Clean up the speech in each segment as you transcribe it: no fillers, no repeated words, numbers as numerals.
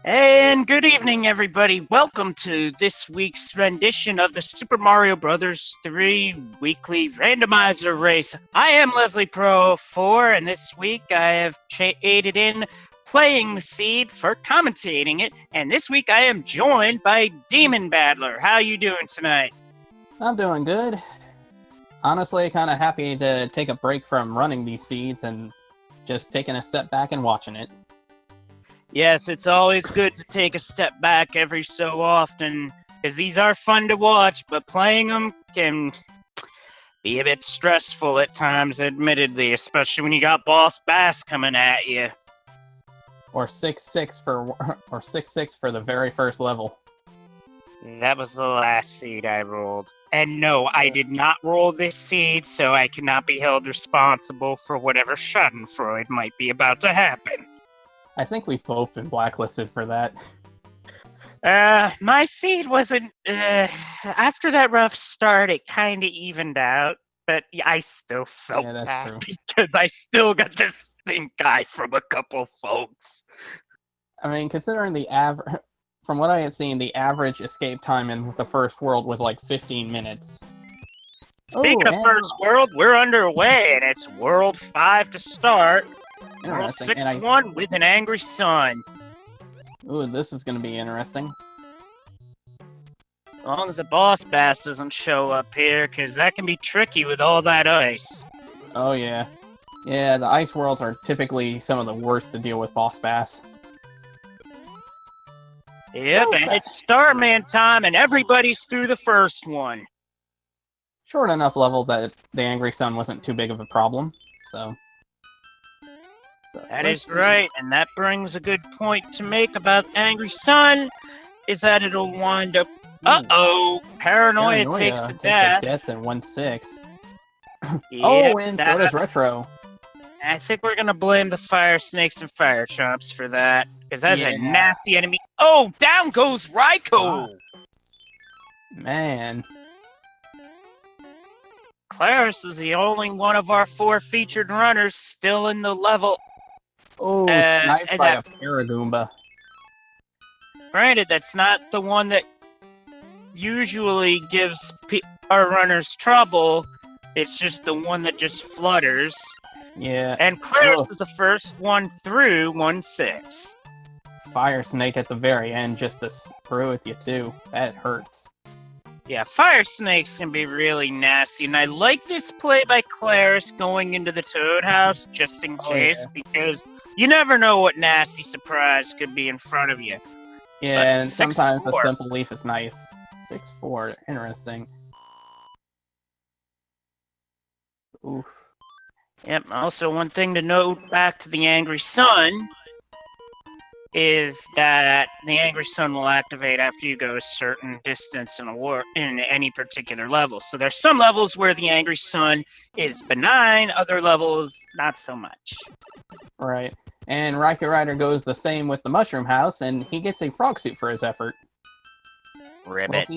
And good evening, everybody. Welcome to this week's rendition of the Super Mario Bros. 3 weekly randomizer race. I am Leslie Pro 4, and this week I have aided in playing the seed for commentating it. And this week I am joined by Demon Battler. How you doing tonight? I'm doing good. Honestly, kind of happy to take a break from running these seeds and just taking a step back and watching it. Yes, it's always good to take a step back every so often, because these are fun to watch, but playing them can be a bit stressful at times, admittedly, especially when you got Boss Bass coming at you. Or 6-6 for the very first level. That was the last seed I rolled. And no, I did not roll this seed, so I cannot be held responsible for whatever schadenfreude might be about to happen. I think we've both been blacklisted for that. My seed wasn't, after that rough start, it kind of evened out, but I still felt bad because I still got this stink eye from a couple folks. I mean, considering from what I had seen, the average escape time in the first world was like 15 minutes. Speaking of first world, we're underway, and it's World 5 to start. World 6-1 with an angry sun. Ooh, this is going to be interesting. As long as the Boss Bass doesn't show up here, because that can be tricky with all that ice. Oh, yeah. Yeah, the ice worlds are typically some of the worst to deal with Boss Bass. Yep, and it's Starman time, and everybody's through the first one. Short enough level that the Angry Sun wasn't too big of a problem, so... That is right, and that brings a good point to make about Angry Sun, is that it'll wind up... Uh-oh! Paranoia takes a death. A death in 1-6. Yep, oh, and so does Retro. I think we're gonna blame the Fire Snakes and Fire Chomps for that, because that's a nasty enemy. Oh, down goes Raikou! Man. Claris is the only one of our 4 featured runners still in the level. Oh, sniped by a Paragoomba. Granted, that's not the one that usually gives our runners trouble. It's just the one that just flutters. Yeah. And Claris is the first one through 1-6. Fire Snake at the very end just to screw with you, too. That hurts. Yeah, Fire Snakes can be really nasty, and I like this play by Claris going into the Toad House just in case, because you never know what nasty surprise could be in front of you. Yeah, but and sometimes a simple leaf is nice. 6-4, interesting. Oof. Yep, also one thing to note back to the Angry Sun is that the Angry Sun will activate after you go a certain distance in any particular level. So there's some levels where the Angry Sun is benign, other levels not so much. Right. And Raikou Rider goes the same with the Mushroom House, and he gets a frog suit for his effort. Ribbit.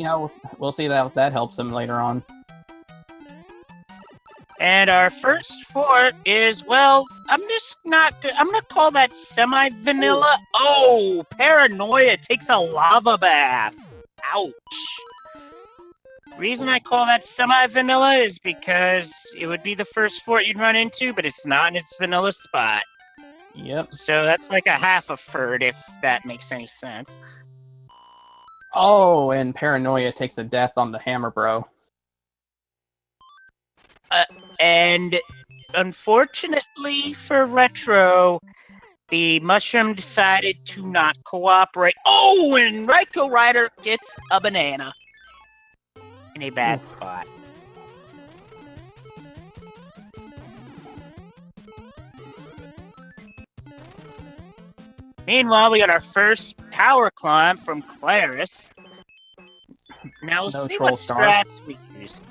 We'll see how that helps him later on. And our first fort is, well, I'm gonna call that semi-vanilla. Oh, Paranoia takes a lava bath. Ouch. Reason I call that semi-vanilla is because it would be the first fort you'd run into, but it's not in its vanilla spot. Yep. So that's like a half a furt, if that makes any sense. Oh, and Paranoia takes a death on the Hammer Bro. And unfortunately for Retro, the Mushroom decided to not cooperate. Oh, and Raikou Rider gets a banana in a bad spot. Meanwhile, we got our first power climb from Claris. Now we'll see what strats we use.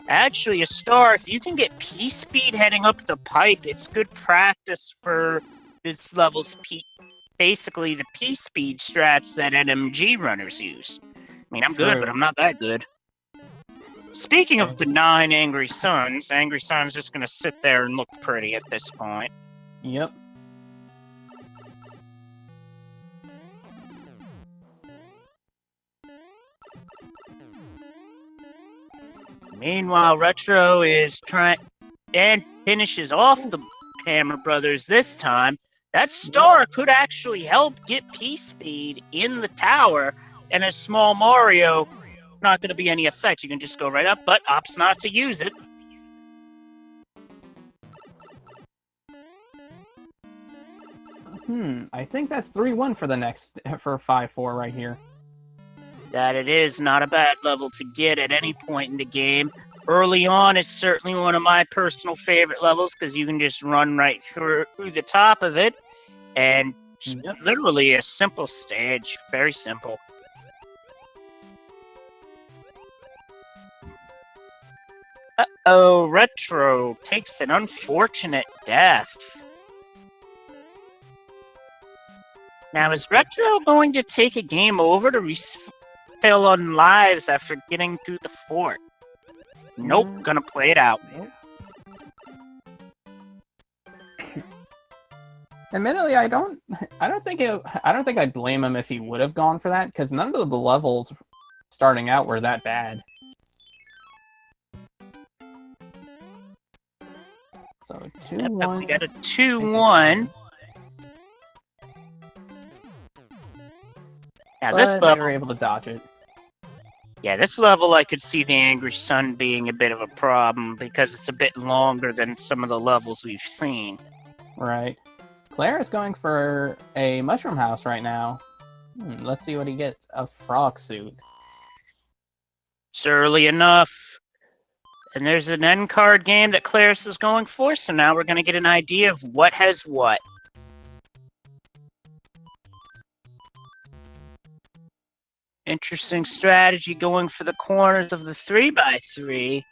Actually, a star, if you can get P-Speed heading up the pipe, it's good practice for this level's basically the P-Speed strats that NMG runners use. I mean, I'm good, but I'm not that good. Speaking of benign Angry Suns just gonna sit there and look pretty at this point. Yep. Meanwhile, Retro is trying and finishes off the Hammer Brothers this time. That star could actually help get P-Speed in the tower, and a small Mario, not going to be any effect. You can just go right up, but opts not to use it. I think that's 3-1 for the next for 5-4 right here. That it is not a bad level to get at any point in the game. Early on, it's certainly one of my personal favorite levels because you can just run right through the top of it, and literally a simple stage, very simple. Uh-oh, Retro takes an unfortunate death. Now, is Retro going to take a game over to refill on lives after getting through the fort? Nope, gonna play it out. Admittedly, I don't think I'd blame him if he would have gone for that, because none of the levels starting out were that bad. So 2-1. We got a 2-1. Now But this level, they were able to dodge it. yeah, this level I could see the Angry Sun being a bit of a problem because it's a bit longer than some of the levels we've seen. Right. Claire is going for a mushroom house right now. Let's see what he gets. A frog suit. It's early enough. And there's an end card game that Claris is going for, so now we're going to get an idea of what has what. Interesting strategy going for the corners of the 3x3.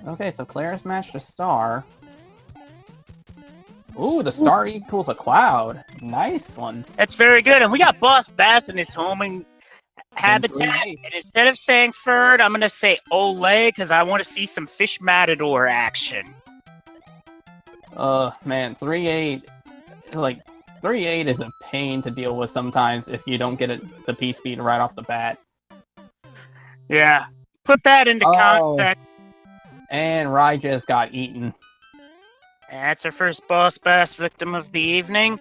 Okay, so Claire's matched a star. Ooh, the star equals a cloud. Nice one. That's very good. And we got Boss Bass in his homing habitat. And instead of saying Ferd, I'm going to say Olay because I want to see some Fish Matador action. Man, 3-8. Like, 3-8 is a pain to deal with sometimes if you don't get the P-Speed right off the bat. Yeah. Put that into context. And Rai just got eaten. That's our first Boss Bass victim of the evening.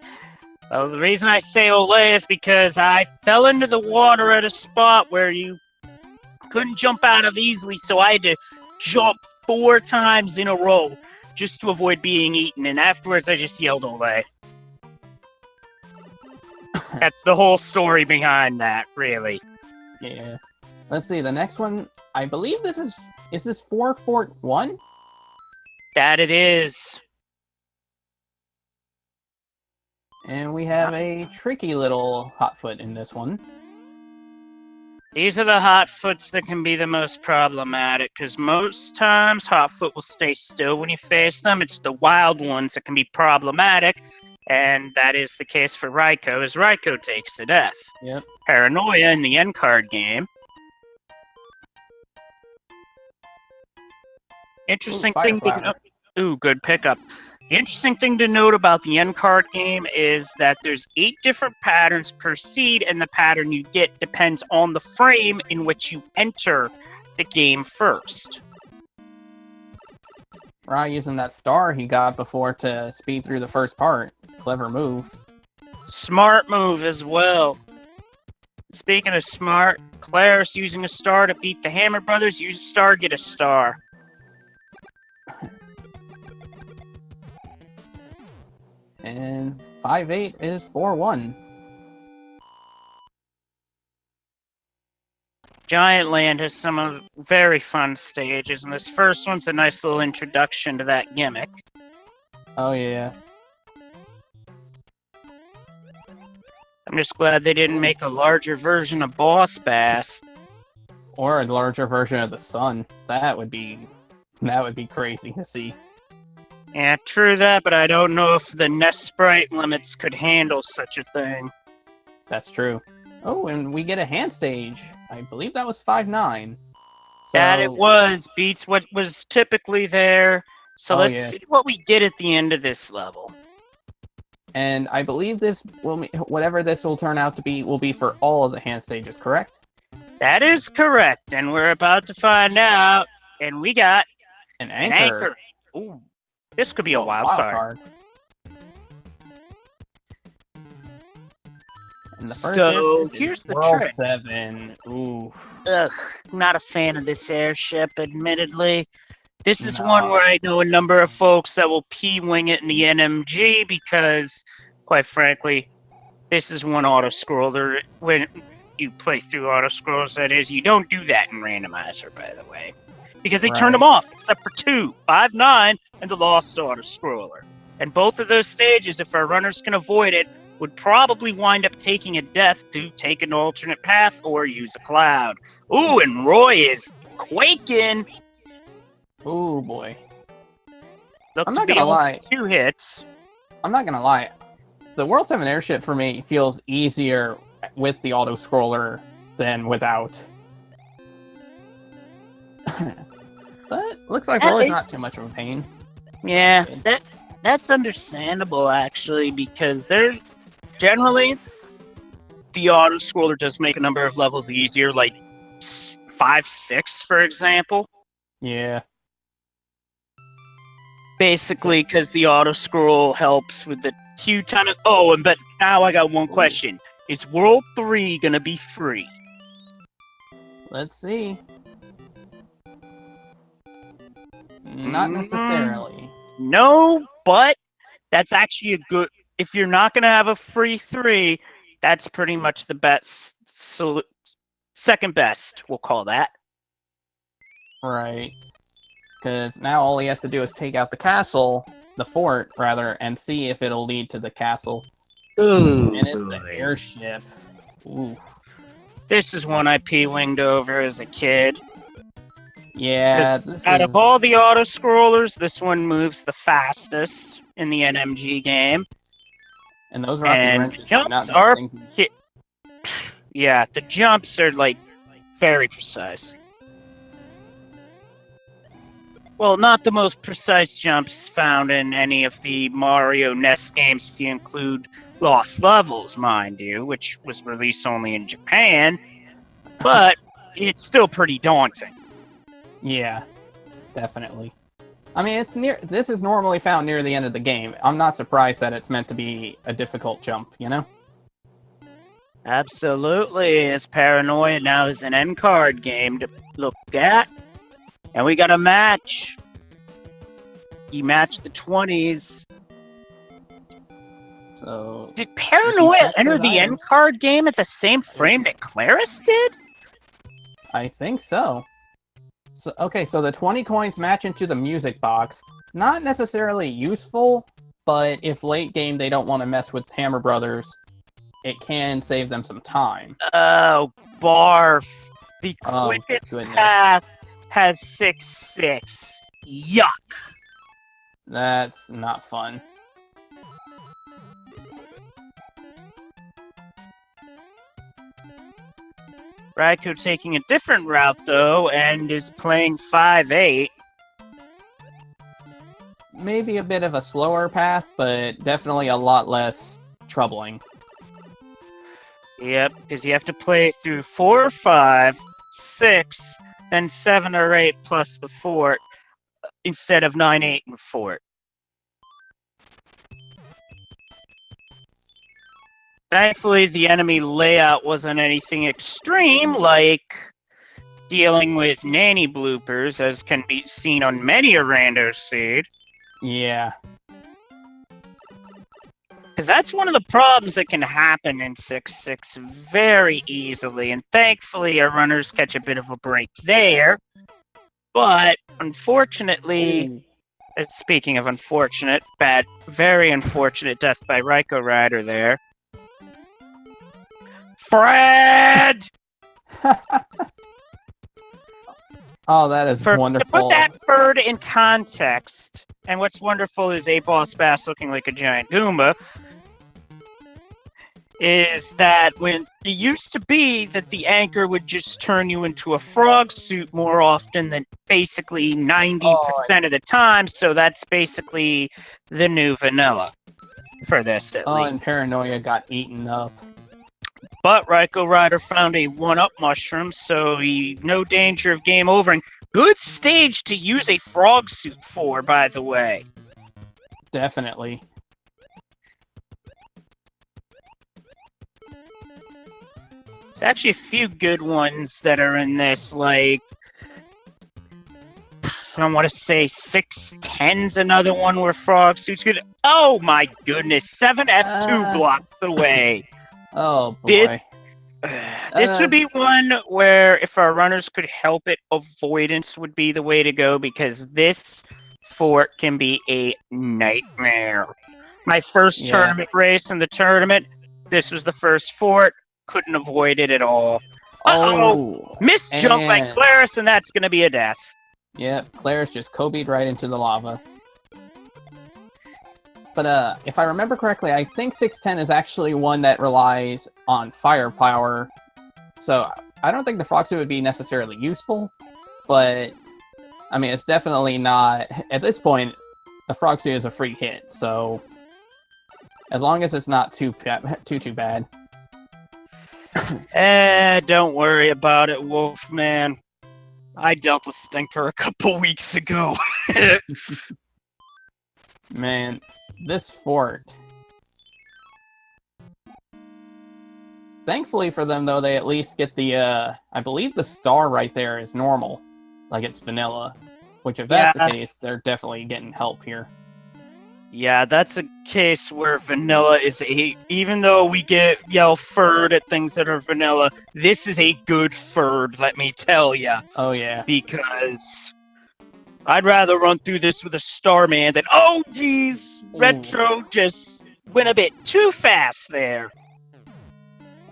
Well, the reason I say Olay is because I fell into the water at a spot where you couldn't jump out of easily, so I had to jump 4 times in a row just to avoid being eaten, and afterwards I just yelled Olay. That's the whole story behind that, really. Yeah. Let's see, the next one, I believe this is this 4-4-1? That it is. And we have a tricky little hotfoot in this one. These are the hotfoots that can be the most problematic, because most times hotfoot will stay still when you face them. It's the wild ones that can be problematic, and that is the case for Raikou, as Raikou takes the death. Yep. Paranoia in the end card game. Interesting thing to note. Ooh, good pickup. The interesting thing to note about the end card game is that there's 8 different patterns per seed, and the pattern you get depends on the frame in which you enter the game first. Rai using that star he got before to speed through the first part. Clever move. Smart move as well. Speaking of smart, Claris using a star to beat the Hammer Brothers. Use a star, get a star. And 5-8 is 4-1. Giant Land has some very fun stages, and this first one's a nice little introduction to that gimmick. Oh yeah. I'm just glad they didn't make a larger version of Boss Bass. Or a larger version of the sun. That would be crazy to see. Yeah, true that, but I don't know if the nest sprite limits could handle such a thing. That's true. Oh, and we get a hand stage. I believe that was 5-9. So, That it was. Beats what was typically there. So let's see what we get at the end of this level. And I believe this whatever this will turn out to be will be for all of the hand stages, correct? That is correct, and we're about to find out. And we got An an anchor. anchor. Ooh, this could be a Oh, wild card. And the first So airship is here's the World trick. 7. Ooh. Ugh, not a fan of this airship, admittedly. This is one No. where I know a number of folks that will P-wing it in the NMG because, quite frankly, this is one auto-scroller. When you play through auto-scrolls, that is, you don't do that in Randomizer, by the way. Because they turned them off, except for 2, 5, 9, and the Lost auto-scroller. And both of those stages, if our runners can avoid it, would probably wind up taking a death to take an alternate path or use a cloud. Ooh, and Roy is quaking. Ooh, boy. Look I'm to not be gonna only lie. 2 hits. I'm not gonna lie. The World 7 airship for me feels easier with the auto scroller than without. But looks like Roy's not too much of a pain. Yeah, that's understandable actually, because they're generally the auto scroller does make a number of levels easier, like 5, 6, for example. Yeah. Basically, because the auto scroll helps with the queue ton of. Oh, but now I got one question: is World 3 gonna be free? Let's see. Not necessarily. No, but that's actually a good. If you're not gonna have a free 3, that's pretty much the best. So, second best, we'll call that. Right. Because now all he has to do is take out the castle, the fort, rather, and see if it'll lead to the castle. Ooh, and it's the airship. Ooh. This is one I P-winged over as a kid. Yeah, Out of all the auto scrollers, this one moves the fastest in the NMG game. And those rocket wrenches jumps are yeah, the jumps are like very precise. Well, not the most precise jumps found in any of the Mario NES games, if you include Lost Levels, mind you, which was released only in Japan, but it's still pretty daunting. Yeah, definitely. I mean, this is normally found near the end of the game. I'm not surprised that it's meant to be a difficult jump, you know? Absolutely. As Paranoia now is an end card game to look at. And we got a match. You match the 20s. So did Paranoia enter the end card game at the same frame that Claris did? I think so. Okay, so the 20 coins match into the music box. Not necessarily useful, but if late game they don't want to mess with Hammer Brothers, it can save them some time. Oh, barf. The quickest path has 6-6. Yuck. That's not fun. Raikou taking a different route, though, and is playing 5-8. Maybe a bit of a slower path, but definitely a lot less troubling. Yep, because you have to play through 4, 5, 6, then 7 or 8 plus the fort, instead of 9, 8, and fort. Thankfully, the enemy layout wasn't anything extreme, like dealing with nanny bloopers, as can be seen on many a rando seed. Yeah. Because that's one of the problems that can happen in 6-6 very easily, and thankfully our runners catch a bit of a break there. But, unfortunately, speaking of unfortunate, very unfortunate death by Raikou Rider there. Fred! Oh, that is wonderful. To put that bird in context, and what's wonderful is a boss bass looking like a giant Goomba, is that when it used to be that the anchor would just turn you into a frog suit more often than basically 90% of the time, so that's basically the new vanilla for this at least. And Paranoia got eaten up. But Raikou Rider found a 1-up mushroom, so no danger of game overing. Good stage to use a frog suit for, by the way. Definitely. There's actually a few good ones that are in this, like, I don't want to say 610's another one where frog suits good. Oh my goodness, 7F2 blocks away. Oh This, boy. this would be one where if our runners could help it, avoidance would be the way to go, because this fort can be a nightmare. My first tournament race in the tournament, this was the first fort. Couldn't avoid it at all. Uh-oh! Missed jump by Claris, and that's going to be a death. Yep, Claris just Kobe'd right into the lava. But if I remember correctly, I think 610 is actually one that relies on firepower. So I don't think the frog suit would be necessarily useful, but I mean, it's definitely not... At this point, the frog suit is a free hit, so as long as it's not too bad. Don't worry about it, Wolfman. I dealt a stinker a couple weeks ago. Man, this fort. Thankfully for them, though, they at least get the, I believe the star right there is normal. Like it's vanilla. Which, if that's the case, they're definitely getting help here. Yeah, that's a case where vanilla is even though we yell furred at things that are vanilla, this is a good furred, let me tell ya. Oh, yeah. Because I'd rather run through this with a Starman than, oh, geez, Retro just went a bit too fast there.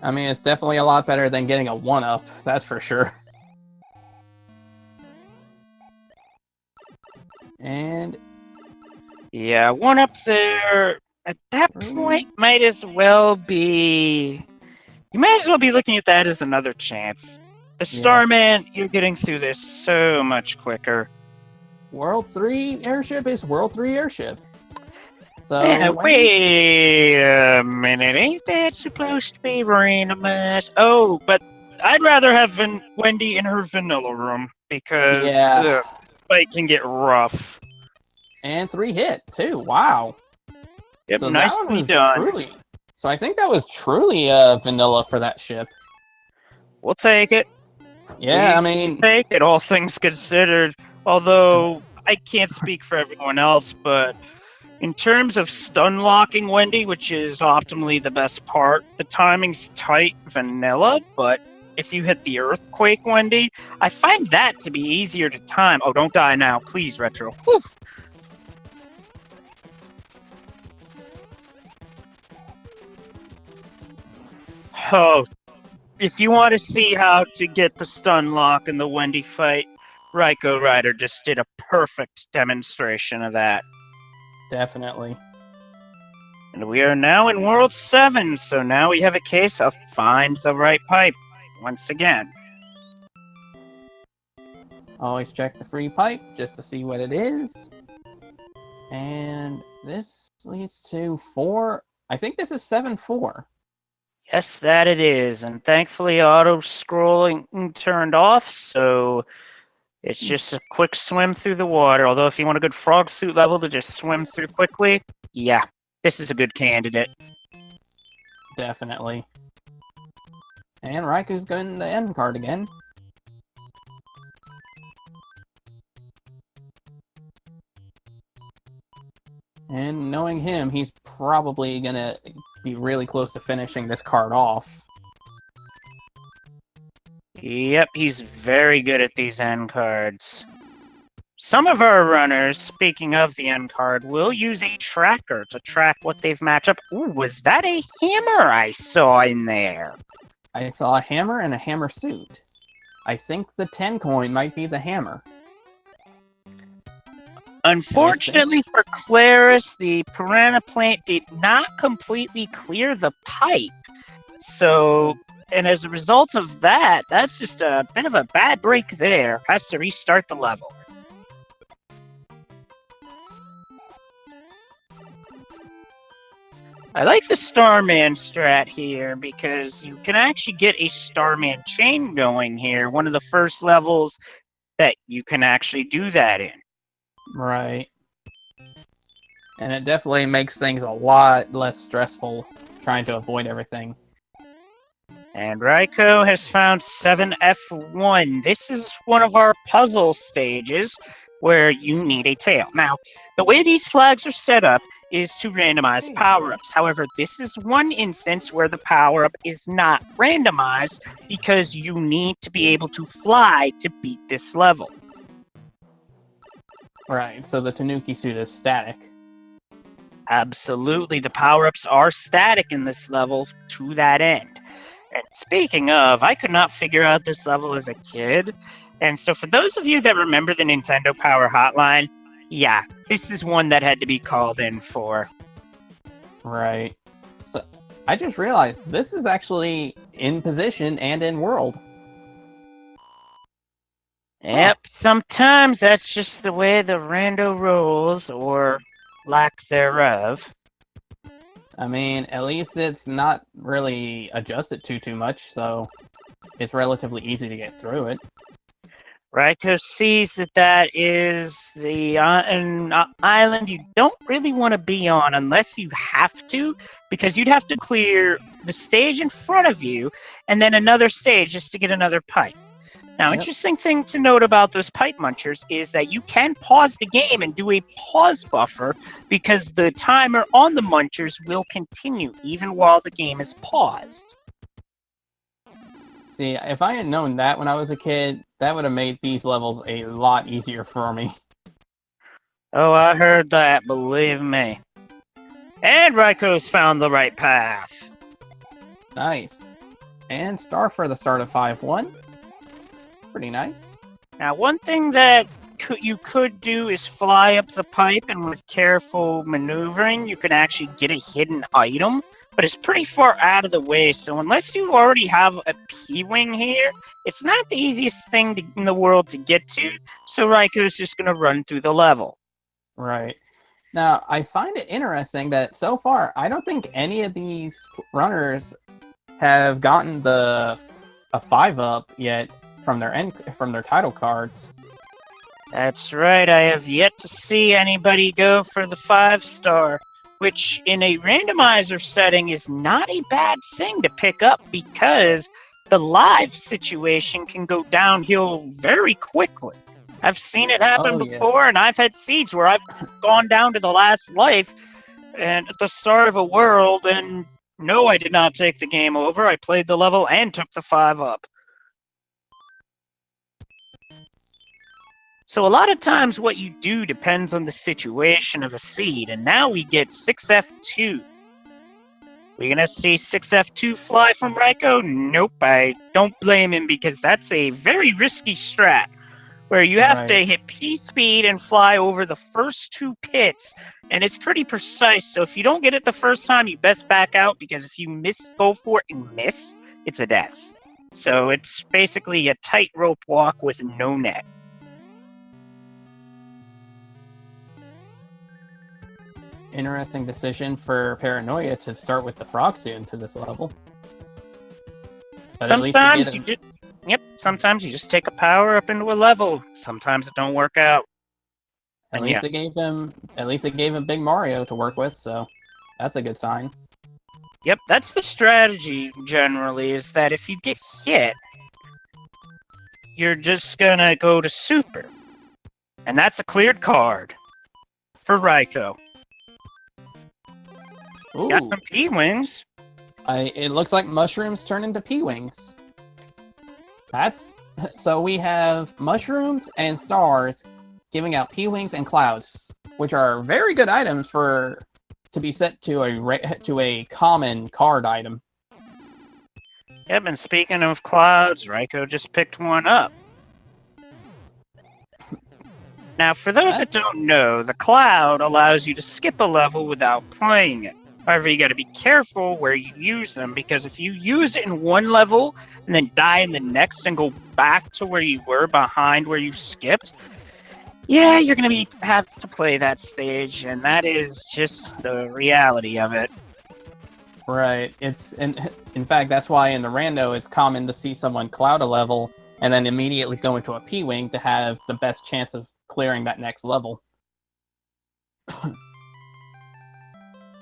I mean, it's definitely a lot better than getting a 1-up, that's for sure. And... yeah, 1-up there, at that point, might as well be... You might as well be looking at that as another chance. The Starman, you're getting through this so much quicker. World 3 airship is World 3 airship. So wait a minute, ain't that supposed to be randomized? Oh, but I'd rather have Wendy in her vanilla room, because the fight can get rough. And 3 hit, too. Wow. Yep, so nicely done. So I think that was truly vanilla for that ship. We'll take it. Yeah, I mean... take it, all things considered. Although, I can't speak for everyone else, but in terms of stun locking Wendy, which is optimally the best part, the timing's tight vanilla, but if you hit the earthquake Wendy, I find that to be easier to time. Oh, don't die now, please, Retro. Whew. Oh, if you want to see how to get the stun lock in the Wendy fight, Raiko Rider just did a perfect demonstration of that. Definitely. And we are now in World 7, so now we have a case of find the right pipe, once again. Always check the free pipe, just to see what it is. And this leads to 4... I think this is 7-4. Yes, that it is, and thankfully auto-scrolling turned off, so it's just a quick swim through the water. Although if you want a good frog suit level to just swim through quickly, yeah, this is a good candidate. Definitely. And Raiku's going the end card again. And knowing him, he's probably gonna be really close to finishing this card off. Yep, he's very good at these end cards. Some of our runners, speaking of the end card, will use a tracker to track what they've matched up. Ooh, was that a hammer I saw in there? I saw a hammer and a hammer suit. I think the 10 coin might be the hammer. Unfortunately for Claris, the Piranha Plant did not completely clear the pipe. So, and as a result of that, that's just a bit of a bad break there. Has to restart the level. I like the Starman strat here because you can actually get a Starman chain going here. One of the first levels that you can actually do that in. Right. And it definitely makes things a lot less stressful trying to avoid everything. And Raiko has found 7F1. This is one of our puzzle stages where you need a tail. Now, the way these flags are set up is to randomize power-ups. However, this is one instance where the power-up is not randomized because you need to be able to fly to beat this level. Right, so the Tanuki suit is static. Absolutely, the power-ups are static in this level to that end. And speaking of, I could not figure out this level as a kid. And so for those of you that remember the Nintendo Power Hotline, yeah, this is one that had to be called in for. Right. So I just realized this is actually in position and in world. Yep, sometimes that's just the way the rando rolls, or lack thereof. I mean, at least it's not really adjusted too much, so it's relatively easy to get through it. Raiko sees that is an island you don't really want to be on unless you have to, because you'd have to clear the stage in front of you and then another stage just to get another pipe. Now, Interesting thing to note about those pipe munchers is that you can pause the game and do a pause buffer because the timer on the munchers will continue even while the game is paused. See, if I had known that when I was a kid, that would have made these levels a lot easier for me. Oh, I heard that, believe me. And Raiko's found the right path. Nice. And star for the start of 5-1. Pretty nice. Now, one thing that you could do is fly up the pipe, and with careful maneuvering, you can actually get a hidden item, but it's pretty far out of the way, so unless you already have a P-Wing here, it's not the easiest thing in the world to get to, so Raiko's just going to run through the level. Right. Now, I find it interesting that so far, I don't think any of these runners have gotten a 5-up yet from their title cards. That's right, I have yet to see anybody go for the 5-star, which in a randomizer setting is not a bad thing to pick up because the live situation can go downhill very quickly. I've seen it happen before, and I've had seeds where I've gone down to the last life and at the start of a world, and no, I did not take the game over. I played the level and took the 5-up. So a lot of times what you do depends on the situation of a seed, and now we get 6F2. We're gonna see 6F2 fly from Raiko? Nope, I don't blame him because that's a very risky strat, where you have to hit P speed and fly over the first 2 pits, and it's pretty precise, so if you don't get it the first time, you best back out, because if you go for it and miss, it's a death. So it's basically a tightrope walk with no net. Interesting decision for Paranoia to start with the frog suit into this level. But sometimes sometimes you just take a power up into a level. Sometimes it don't work out. At least it gave him Big Mario to work with, so that's a good sign. Yep, that's the strategy generally, is that if you get hit, you're just gonna go to Super. And that's a cleared card for Raiko. Ooh. Got some P-Wings. It looks like mushrooms turn into P-Wings. So we have mushrooms and stars giving out P-Wings and clouds, which are very good items to be set to a common card item. Yep, and speaking of clouds, Raiko just picked one up. Now, for those that don't know, the cloud allows you to skip a level without playing it. However, you got to be careful where you use them, because if you use it in one level and then die in the next and go back to where you were behind where you skipped, yeah, you're going to have to play that stage, and that is just the reality of it. Right. In fact, that's why in the rando it's common to see someone cloud a level and then immediately go into a P-Wing to have the best chance of clearing that next level.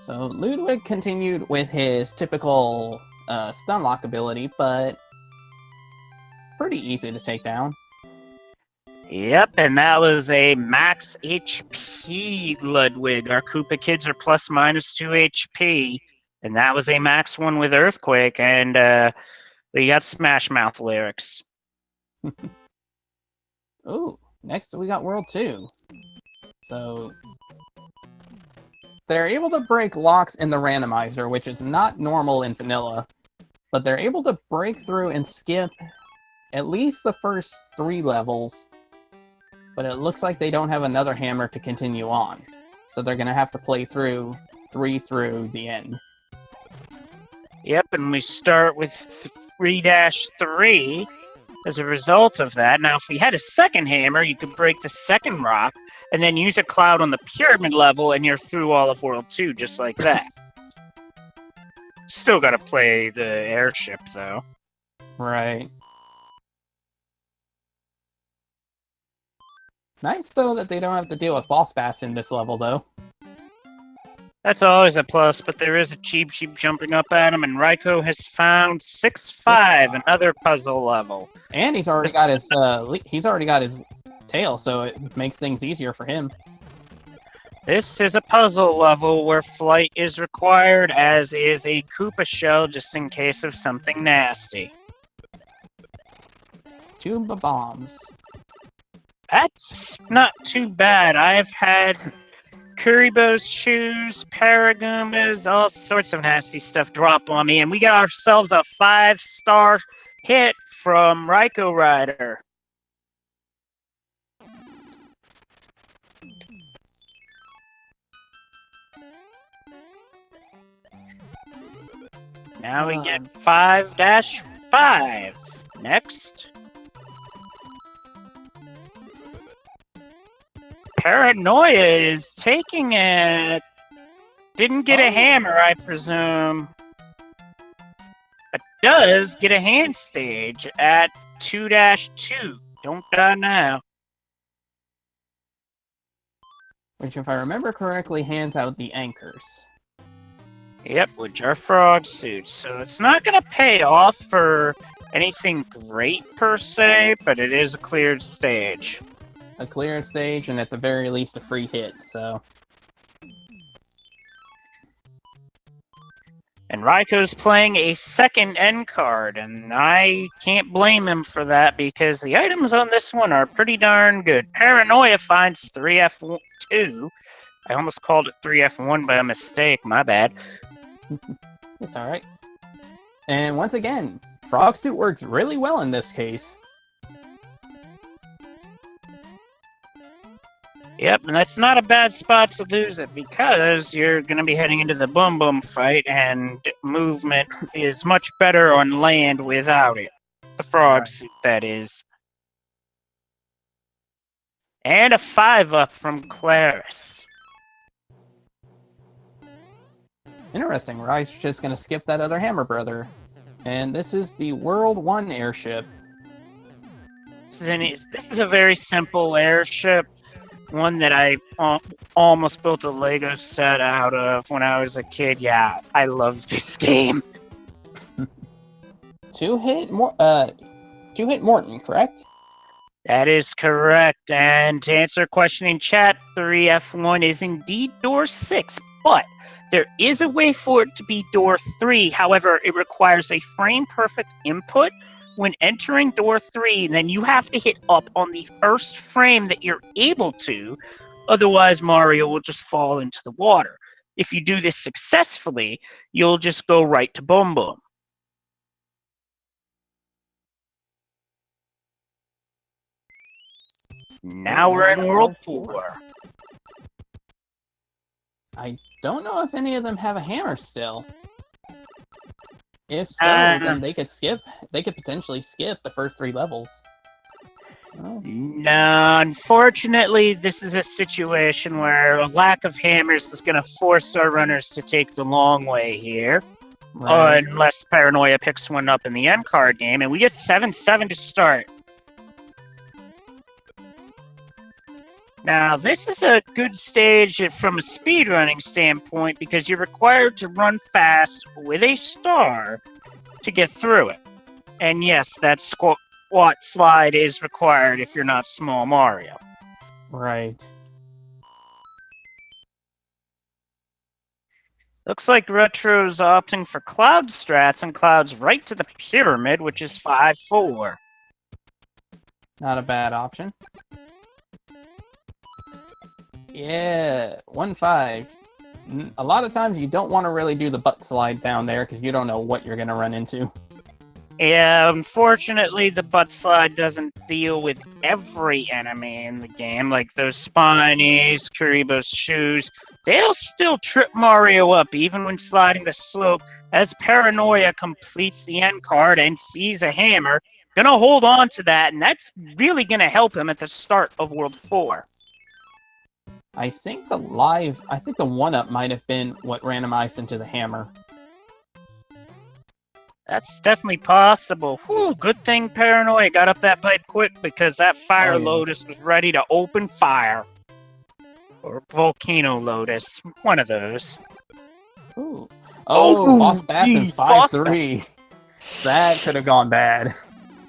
So Ludwig continued with his typical stun lock ability, but pretty easy to take down. Yep, and that was a max HP Ludwig. Our Koopa kids are plus minus 2 HP, and that was a max one with Earthquake, and we got Smash Mouth lyrics. Ooh, next we got World 2. So they're able to break locks in the randomizer, which is not normal in vanilla, but they're able to break through and skip at least the first 3 levels, but it looks like they don't have another hammer to continue on, so they're going to have to play through 3 through the end. Yep, and we start with 3-3 as a result of that. Now, if we had a second hammer, you could break the second rock, and then use a cloud on the pyramid level, and you're through all of World 2, just like that. Still gotta play the airship, though. Right. Nice, though, that they don't have to deal with boss bass in this level, though. That's always a plus, but there is a Cheep Cheep jumping up at him, and Raiko has found 6-5, another puzzle level. And he's already got his tail, so it makes things easier for him. This is a puzzle level where flight is required, as is a Koopa shell, just in case of something nasty. Tuba bombs. That's not too bad. I've had Kuribo's shoes, Paragoombas, all sorts of nasty stuff drop on me, and we got ourselves a 5-star hit from Raiko Rider. Now we get 5-5. Next. Paranoia is taking it. Didn't get a hammer, I presume. But does get a hand stage at 2-2. Don't die now. Which, if I remember correctly, hands out the anchors. Yep, which are frog suits. So it's not going to pay off for anything great per se, but it is a cleared stage. A cleared stage, and at the very least, a free hit, so. And Raiko's playing a second end card, and I can't blame him for that because the items on this one are pretty darn good. Paranoia finds 3F2. I almost called it 3F1 by mistake, my bad. It's alright. And once again, frog suit works really well in this case. Yep, and that's not a bad spot to lose it because you're going to be heading into the Boom Boom fight, and movement is much better on land without it. The frog suit, that is. And a 5-up from Claris. Interesting, Rai's just going to skip that other Hammer Brother. And this is the World 1 airship. This is a very simple airship. One that I almost built a Lego set out of when I was a kid. Yeah, I love this game. Two-hit Morton, correct? That is correct. And to answer a question in chat, 3F1 is indeed door 6, but there is a way for it to be door 3. However, it requires a frame-perfect input when entering door 3. Then you have to hit up on the first frame that you're able to. Otherwise, Mario will just fall into the water. If you do this successfully, you'll just go right to Boom Boom. Now we're in World 4. I don't know if any of them have a hammer still. If so, then they could potentially skip the first 3 levels. Oh. No, unfortunately, this is a situation where a lack of hammers is going to force our runners to take the long way here. Right. Unless Paranoia picks one up in the end card game, and we get 7-7 to start. Now, this is a good stage from a speedrunning standpoint because you're required to run fast with a star to get through it. And yes, that squat slide is required if you're not Small Mario. Right. Looks like Retro's opting for Cloud strats, and Cloud's right to the pyramid, which is 5-4. Not a bad option. Yeah, 1-5. A lot of times you don't want to really do the butt slide down there because you don't know what you're going to run into. Yeah, unfortunately, the butt slide doesn't deal with every enemy in the game, like those Spinies, Kuribo's shoes. They'll still trip Mario up even when sliding the slope, as Paranoia completes the end card and sees a hammer. Gonna hold on to that, and that's really gonna help him at the start of World 4. I think the 1-up might have been what randomized into the hammer. That's definitely possible. Whew, good thing Paranoia got up that pipe quick because that Fire Lotus was ready to open fire. Or Volcano Lotus. One of those. Ooh. Oh, Boss Bass in Boss 5-3. That could have gone bad.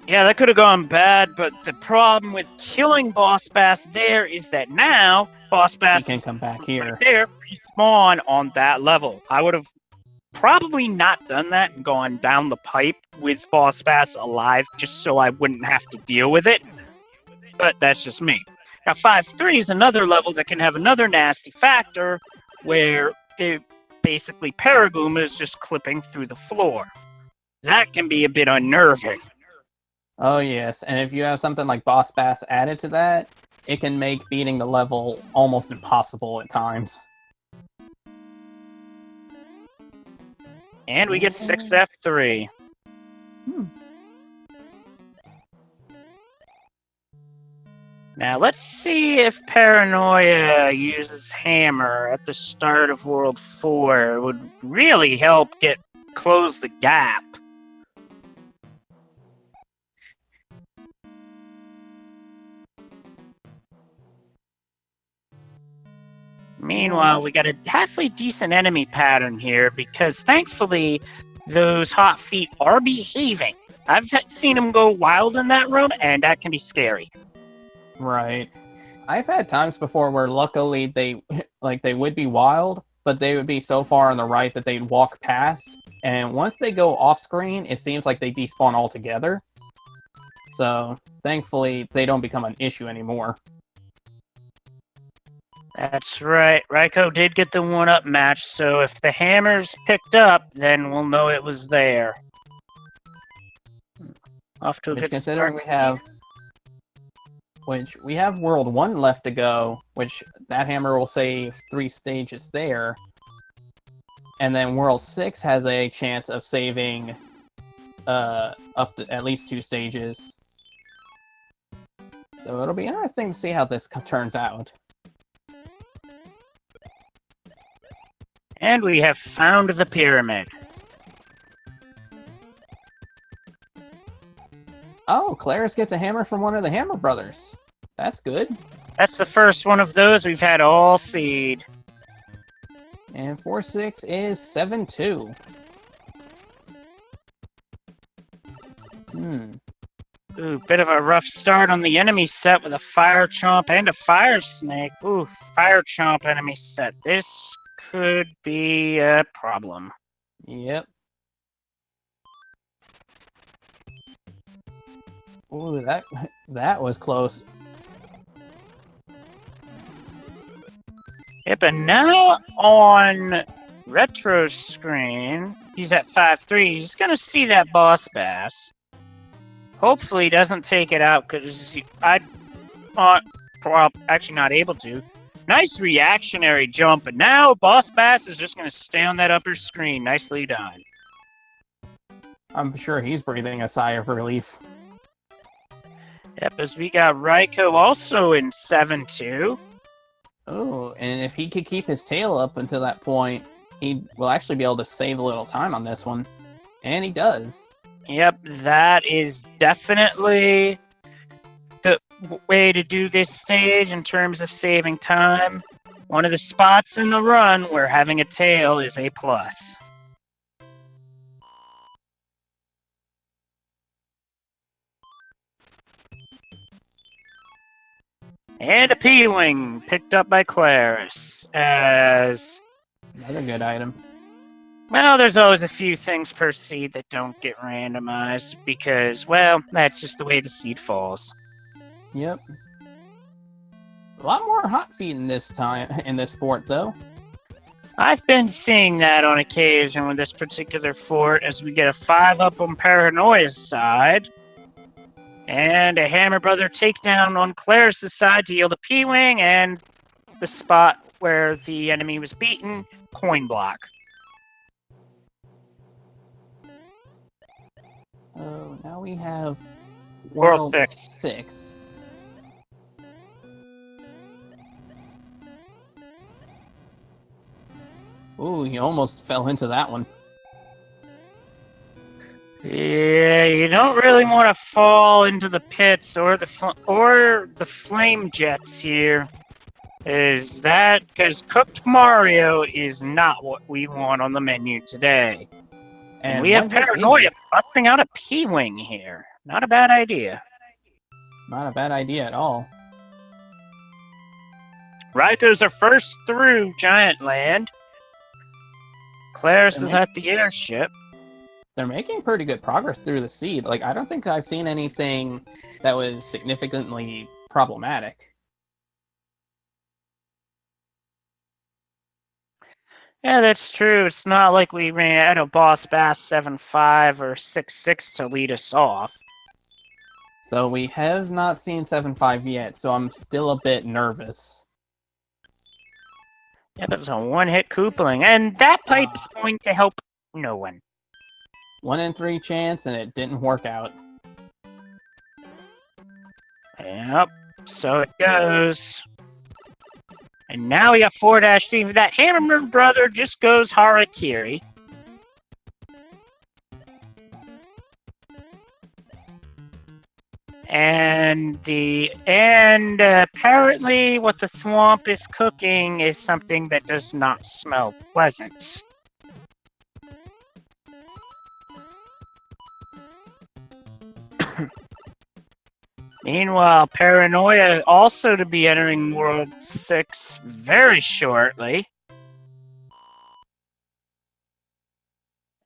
Yeah, that could have gone bad, but the problem with killing Boss Bass there is that now Boss Bass can come back here. Right there, respawn on that level. I would have probably not done that and gone down the pipe with Boss Bass alive just so I wouldn't have to deal with it. But that's just me. Now, 5-3 is another level that can have another nasty factor where basically Paragoom is just clipping through the floor. That can be a bit unnerving. Oh yes, and if you have something like Boss Bass added to that, it can make beating the level almost impossible at times. And we get 6F3. Now let's see if Paranoia uses Hammer at the start of World 4. It would really help close the gap. Meanwhile, we got a halfway decent enemy pattern here because thankfully those hot feet are behaving. I've seen them go wild in that room, and that can be scary. Right. I've had times before where luckily they would be wild, but they would be so far on the right that they'd walk past, and once they go off screen, it seems like they despawn altogether. So, thankfully, they don't become an issue anymore. That's right. Raiko did get the 1-up match, so if the hammer's picked up, then we'll know it was there. Off to a good start. We have World 1 left to go, which that hammer will save 3 stages there. And then World 6 has a chance of saving up to at least 2 stages. So it'll be interesting to see how this turns out. And we have found the pyramid. Oh, Claris gets a hammer from one of the Hammer Brothers. That's good. That's the first one of those we've had all seed. And 4-6 is 7-2. Ooh, bit of a rough start on the enemy set with a Fire Chomp and a Fire Snake. Ooh, Fire Chomp enemy set. This could be a problem. Yep. Ooh, that was close. Yep, and now on Retro's screen, he's at 5-3. He's gonna see that Boss Bass. Hopefully he doesn't take it out, because actually not able to. Nice reactionary jump, but now Boss Bass is just gonna stay on that upper screen. Nicely done. I'm sure he's breathing a sigh of relief. Yep, as we got Raiko also in 7-2. Oh, and if he could keep his tail up until that point, he will actually be able to save a little time on this one. And he does. Yep, that is definitely way to do this stage in terms of saving time. One of the spots in the run where having a tail is a plus. And a P-Wing picked up by Claris as... Another good item. Well, there's always a few things per seed that don't get randomized because, well, that's just the way the seed falls. Yep. A lot more hot feet in this fort, though. I've been seeing that on occasion with this particular fort as we get a 5-up on Paranoia's side. And a Hammer Brother takedown on Claris' side to yield a P-Wing, and the spot where the enemy was beaten, coin block. Oh, now we have World 6. Ooh, you almost fell into that one. Yeah, you don't really want to fall into the pits or the flame jets here. Because cooked Mario is not what we want on the menu today. And we have Paranoia busting out a P-Wing here. Not a bad idea. Not a bad idea at all. Raiko's are first through Giant Land. Claris is at the airship. They're making pretty good progress through the seed. Like, I don't think I've seen anything that was significantly problematic. Yeah, that's true. It's not like we ran a boss bass 7-5 or 6-6 to lead us off. So we have not seen 7-5 yet, so I'm still a bit nervous. Yeah, that was a one-hit Koopling, and that pipe's going to help no one. 1 in 3 chance, and it didn't work out. Yep, so it goes. And now we got 4-3. That Hammer Brother just goes Harakiri. And apparently what the Thwomp is cooking is something that does not smell pleasant. Meanwhile, Paranoia also to be entering World 6 very shortly.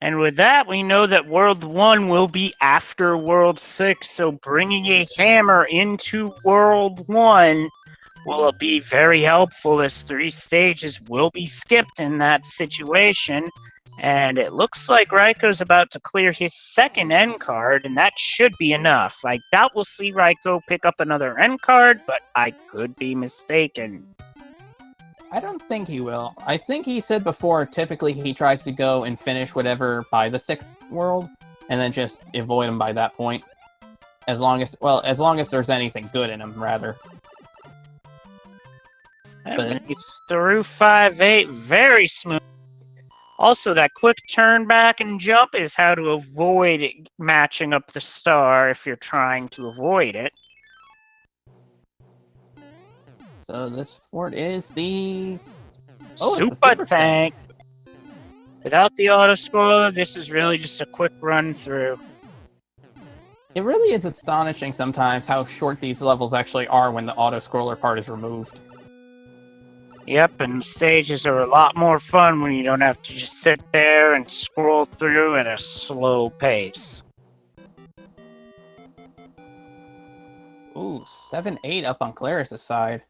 And with that, we know that World 1 will be after World 6, so bringing a hammer into World 1 will be very helpful as 3 stages will be skipped in that situation. And it looks like Raiko's about to clear his second end card, and that should be enough. I doubt we'll see Raiko pick up another end card, but I could be mistaken. I don't think he will. I think he said before, typically he tries to go and finish whatever by the 6th world, and then just avoid him by that point. As long as there's anything good in him, rather. But it's through 5-8, very smooth. Also, that quick turn back and jump is how to avoid matching up the star if you're trying to avoid it. So this fort is the... Super Tank. Without the auto-scroller, this is really just a quick run through. It really is astonishing sometimes how short these levels actually are when the auto-scroller part is removed. Yep, and stages are a lot more fun when you don't have to just sit there and scroll through at a slow pace. Ooh, 7-8 up on Claris' side.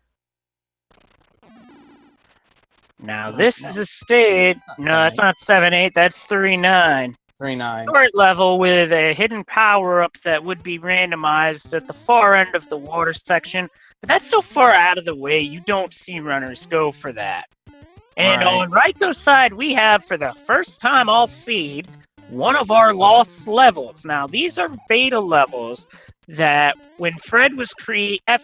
Now this is a stage... No, it's not 7-8, that's 3-9. 3-9. Short level with a hidden power-up that would be randomized at the far end of the water section. But that's so far out of the way, you don't see runners go for that. And on Raiko's side, we have, for the first time all seed, one of our lost levels. Now, these are beta levels that when F.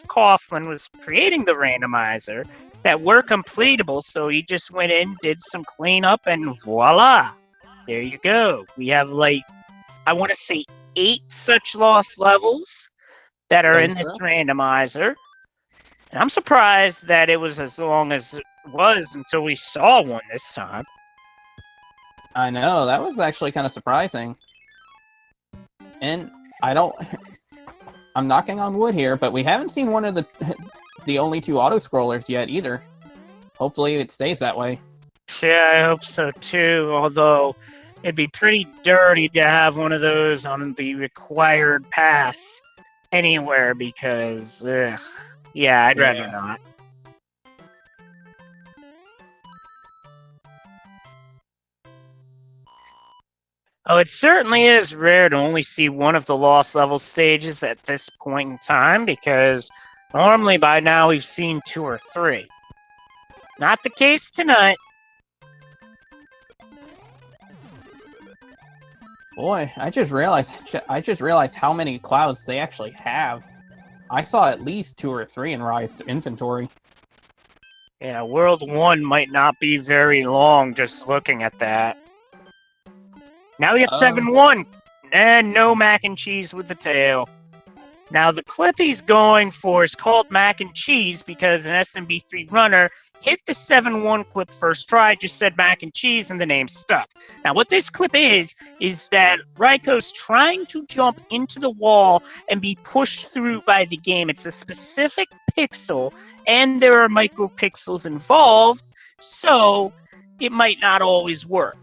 Coughlin was creating the randomizer, that were completable, so he just went in, did some cleanup, and voila! There you go. We have, I want to say 8 such lost levels. that are That in is this true. randomizer. And I'm surprised that it was as long as it was until we saw one this time. I know, that was actually kind of surprising. And I don't... I'm knocking on wood here, but we haven't seen one of the only two auto-scrollers yet either. Hopefully it stays that way. Yeah, I hope so too, although it'd be pretty dirty to have one of those on the required path anywhere because, yeah, I'd rather not. Oh, it certainly is rare to only see one of the lost level stages at this point in time because normally by now we've seen 2 or 3. Not the case tonight. Boy, I just realized how many clouds they actually have. I saw at least 2 or 3 in Rise inventory. Yeah, World 1 might not be very long just looking at that. Now we got 7-1, and no mac and cheese with the tail. Now the clip he's going for is called mac and cheese because an SMB3 runner hit the 7-1 clip first try, just said mac and cheese, and the name stuck. Now what this clip is that Raiko's trying to jump into the wall and be pushed through by the game. It's a specific pixel, and there are micropixels involved, so it might not always work.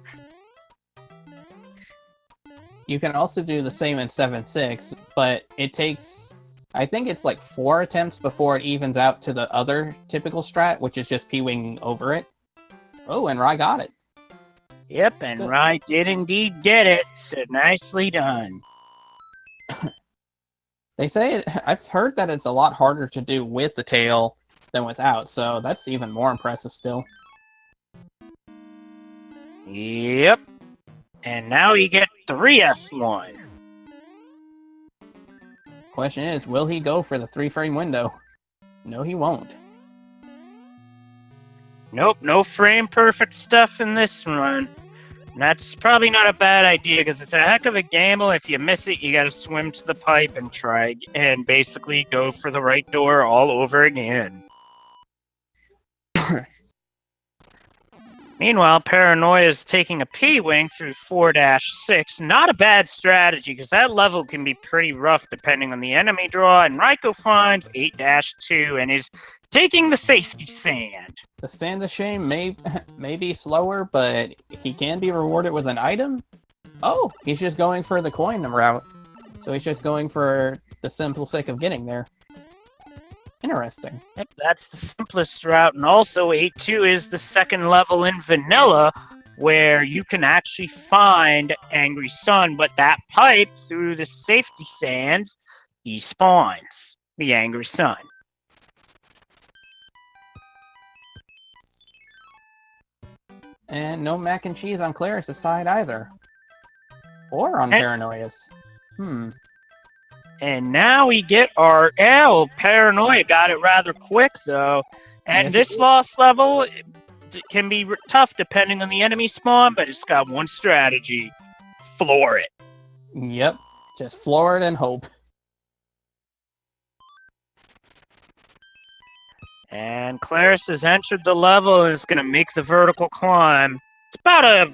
You can also do the same in 7-6, but it takes... I think it's like 4 attempts before it evens out to the other typical strat, which is just P-winging over it. Oh, and Rai got it. Yep, and Rai did indeed get it, so nicely done. They say... I've heard that it's a lot harder to do with the tail than without, so that's even more impressive still. Yep. And now you get 3F1. Question is, will he go for the 3-frame window? No, he won't. Nope, no frame perfect stuff in this run. And that's probably not a bad idea because it's a heck of a gamble. If you miss it, you gotta swim to the pipe and try and basically go for the right door all over again. Meanwhile, Paranoia is taking a P-Wing through 4-6. Not a bad strategy, because that level can be pretty rough depending on the enemy draw, and Raiko finds 8-2 and is taking the safety sand. The stand of shame may be slower, but he can be rewarded with an item? Oh, he's just going for the coin route. So he's just going for the simple sake of getting there. Interesting. Yep, that's the simplest route, and also 8-2 is the second level in vanilla, where you can actually find Angry Sun, but that pipe through the safety sands despawns the Angry Sun. And no mac and cheese on Claris's side either. Or on Paranoia's. And now we get our L. Paranoia got it rather quick, though. And Yes, this lost level can be tough depending on the enemy spawn, but it's got one strategy. Floor it. Yep. Just floor it and hope. And Claris has entered the level and is going to make the vertical climb. It's about I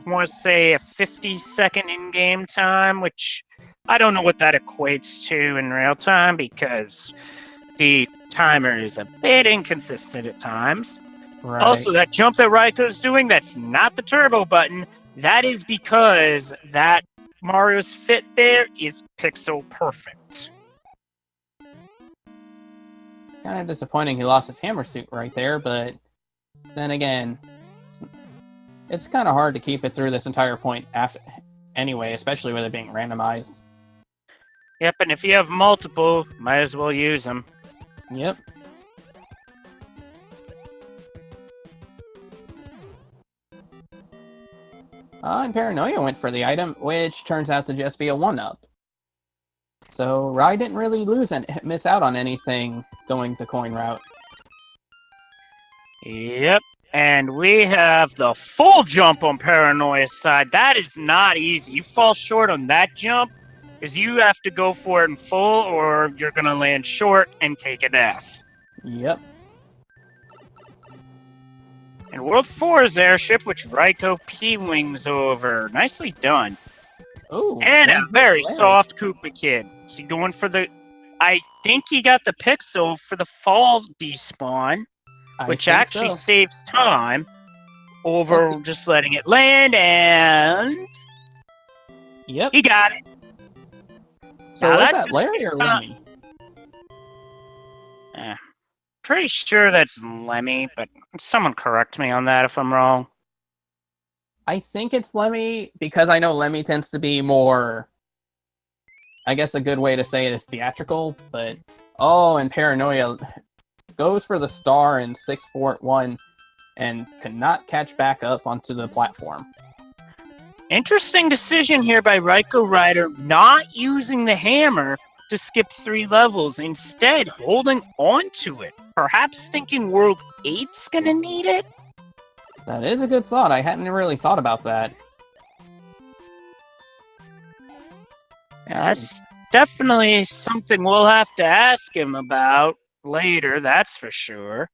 want to say a 50-second in-game time, which I don't know what that equates to in real time because the timer is a bit inconsistent at times. Right. Also, that jump that Raiko's doing, that's not the turbo button. That is because that Mario's fit there is pixel perfect. Kind of disappointing he lost his hammer suit right there, but then again, it's kind of hard to keep it through this entire point after anyway, especially with it being randomized. Yep, and if you have multiple, might as well use them. Yep. And Paranoia went for the item, which turns out to just be a 1-up. So Rai didn't really miss out on anything going the coin route. Yep, and we have the full jump on Paranoia's side. That is not easy. You fall short on that jump, Because you have to go for it in full, or you're going to land short and take a death. Yep. And World 4's airship, which Raiko P-wings over. Nicely done. Ooh. And a very Larry. soft Koopa Kid. Is he going for the... I think he got the pixel for the fall despawn, which actually saves time over just letting it land, and... Yep. He got it. So now, was that Larry or Lemmy? Pretty sure that's Lemmy, but someone correct me on that if I'm wrong. I think it's Lemmy, because I know Lemmy tends to be more... I guess a good way to say it is theatrical, but... Oh, and Paranoia goes for the star in 641 and cannot catch back up onto the platform. Interesting decision here by Raiko Rider, not using the hammer to skip 3 levels, instead holding on to it. Perhaps thinking World 8's gonna need it? That is a good thought. I hadn't really thought about that. Yeah, that's definitely something we'll have to ask him about later, that's for sure.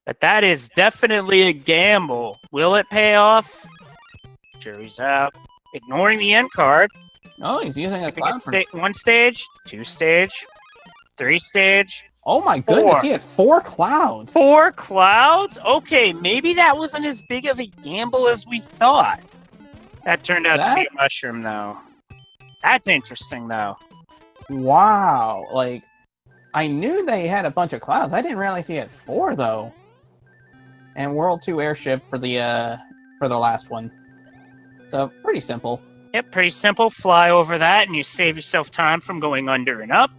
But that is definitely a gamble. Will it pay off? Jury's out. Ignoring the end card. Oh, he's using a cloud for... 1 stage, 2 stage, 3 stage. Oh my goodness, he had 4 clouds! 4 clouds? Okay, maybe that wasn't as big of a gamble as we thought. That turned out to be a mushroom, though. That's interesting, though. Wow, like, I knew they had a bunch of clouds. I didn't realize he had 4, though. And World 2 airship for the last one. So, pretty simple. Yep, pretty simple. Fly over that, and you save yourself time from going under and up.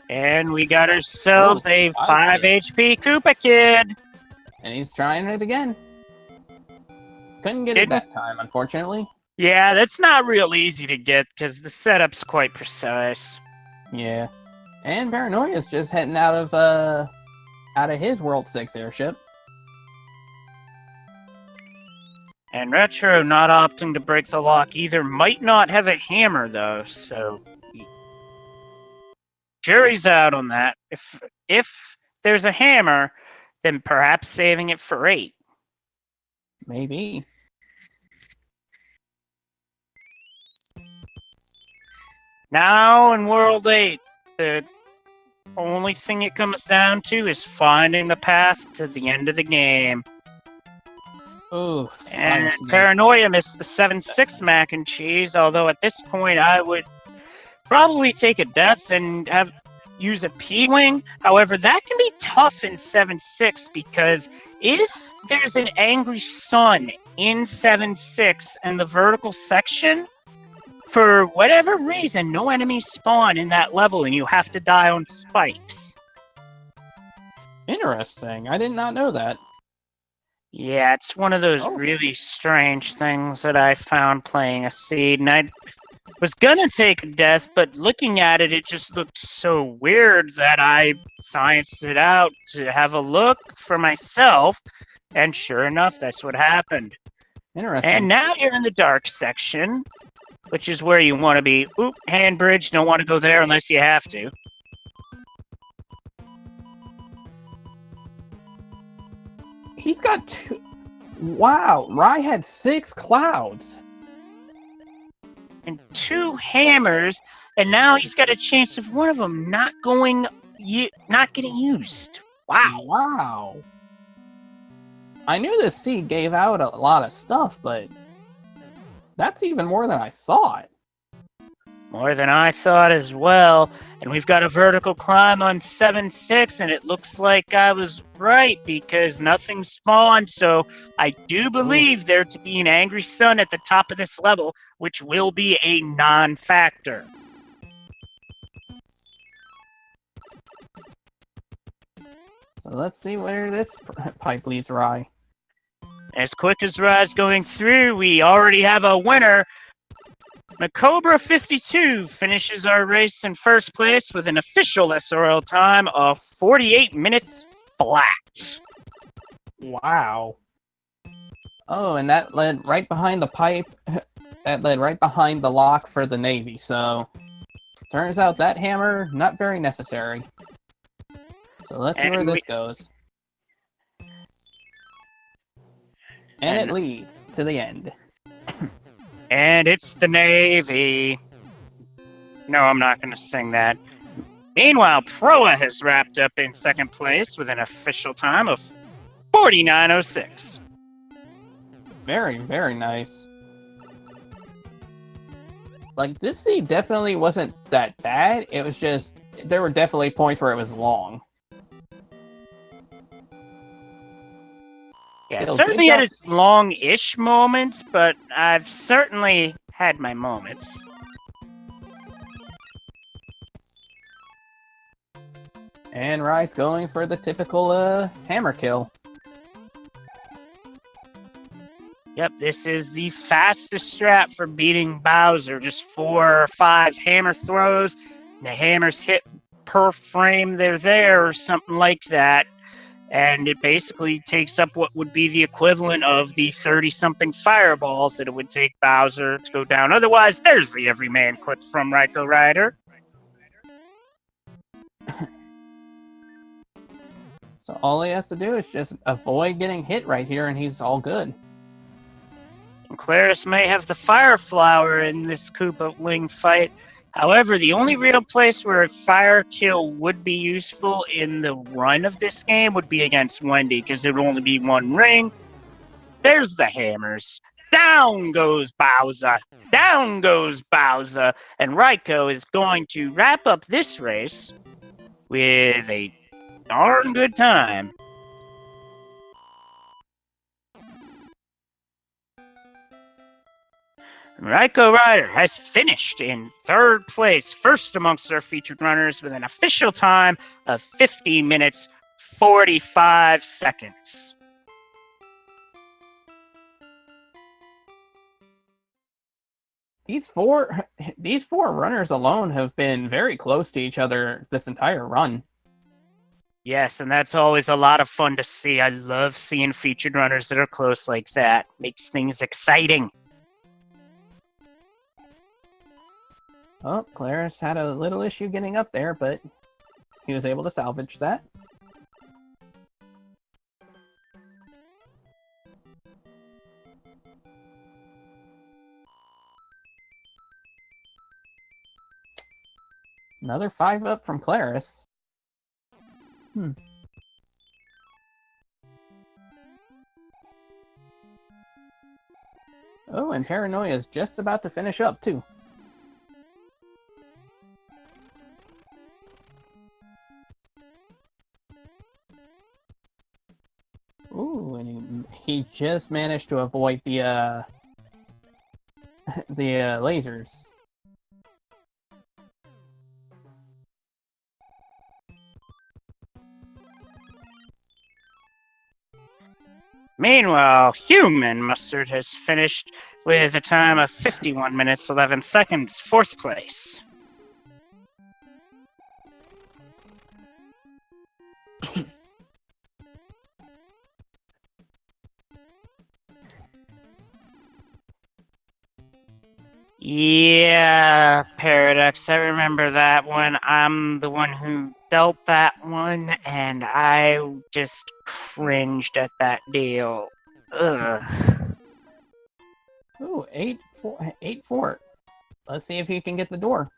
And we got ourselves a 5 HP Koopa Kid. And he's trying it again. Couldn't get it that time, unfortunately. Yeah, that's not real easy to get, because the setup's quite precise. Yeah. And Paranoia's just heading out of his World 6 airship. And Retro not opting to break the lock either. Might not have a hammer, though, so... Jury's out on that. If there's a hammer, then perhaps saving it for 8. Maybe. Now in World 8, the only thing it comes down to is finding the path to the end of the game. Ooh, and Paranoia missed the 7-6 mac and cheese, although at this point I would probably take a death and use a P-Wing. However, that can be tough in 7-6 because if there's an angry sun in 7-6 and the vertical section, for whatever reason, no enemies spawn in that level and you have to die on spikes. Interesting. I did not know that. Yeah, it's one of those really strange things that I found playing a seed, and I was gonna take a death, but looking at it, it just looked so weird that I scienced it out to have a look for myself, and sure enough, that's what happened. Interesting. And now you're in the dark section, which is where you want to be. Oop, hand bridge, don't want to go there unless you have to. He's got 2... Wow, Rai had 6 clouds. And 2 hammers, and now he's got a chance of one of them not getting used. Wow. Wow. I knew this seed gave out a lot of stuff, but that's even more than I thought. More than I thought as well. And we've got a vertical climb on 7-6, and it looks like I was right because nothing spawned. So I do believe there to be an angry sun at the top of this level, which will be a non-factor. So let's see where this pipe leads Rai. As quick as Rai's going through, we already have a winner. Cobra 52 finishes our race in first place with an official SRL time of 48 minutes flat. Wow. Oh, and that led right behind the pipe. That led right behind the lock for the Navy, so turns out that hammer, not very necessary. So let's see where this goes. And it leads to the end. And it's the Navy. No, I'm not going to sing that. Meanwhile, Proa has wrapped up in second place with an official time of 49:06. Very, very nice. Like, this seed definitely wasn't that bad. It was just, there were definitely points where it was long. Yeah, it certainly had its long-ish moments, but I've certainly had my moments. And Rye's going for the typical hammer kill. Yep, this is the fastest strat for beating Bowser. Just 4 or 5 hammer throws, and the hammers hit per frame they're there, or something like that. And it basically takes up what would be the equivalent of the 30-something fireballs that it would take Bowser to go down. Otherwise, there's the everyman clip from Ryko Rider. So all he has to do is just avoid getting hit right here, and he's all good. And Claris may have the Fire Flower in this Koopa Ling fight. However, the only real place where a fire kill would be useful in the run of this game would be against Wendy, because there would only be one ring. There's the hammers. Down goes Bowser. Down goes Bowser. And Ryko is going to wrap up this race with a darn good time. Ryko Rider has finished in third place, first amongst our featured runners, with an official time of 50 minutes, 45 seconds. These four runners alone have been very close to each other this entire run. Yes, and that's always a lot of fun to see. I love seeing featured runners that are close like that. Makes things exciting. Oh, Claris had a little issue getting up there, but he was able to salvage that. Another 5 up from Claris. Oh, and Paranoia is just about to finish up, too. Ooh, and he just managed to avoid the lasers. Meanwhile, Human Mustard has finished with a time of 51 minutes, 11 seconds, fourth place. Yeah, Paradox, I remember that one. I'm the one who dealt that one, and I just cringed at that deal. Ugh. Ooh, 8-4. Let's see if he can get the door.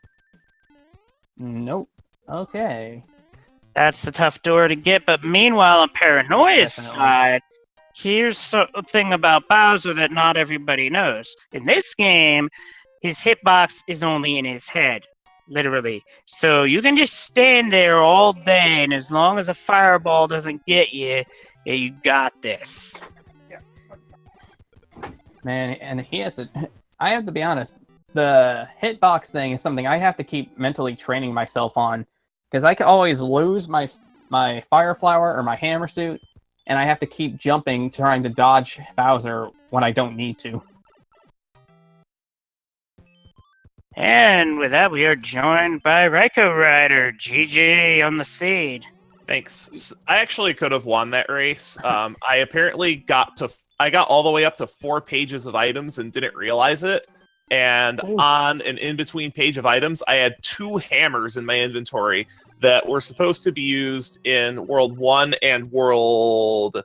Nope. Okay. That's a tough door to get, but meanwhile, on Paranoia's side, here's something about Bowser that not everybody knows. In this game, his hitbox is only in his head, literally. So you can just stand there all day, and as long as a fireball doesn't get you, yeah, you got this. Man, and he has to... I have to be honest, the hitbox thing is something I have to keep mentally training myself on, because I can always lose my Fire Flower or my Hammer Suit, and I have to keep jumping trying to dodge Bowser when I don't need to. And with that, we are joined by Ryko Rider, GG on the seed. Thanks. I actually could have won that race. I apparently got all the way up to 4 pages of items and didn't realize it. And on an in-between page of items, I had 2 hammers in my inventory that were supposed to be used in World 1 and World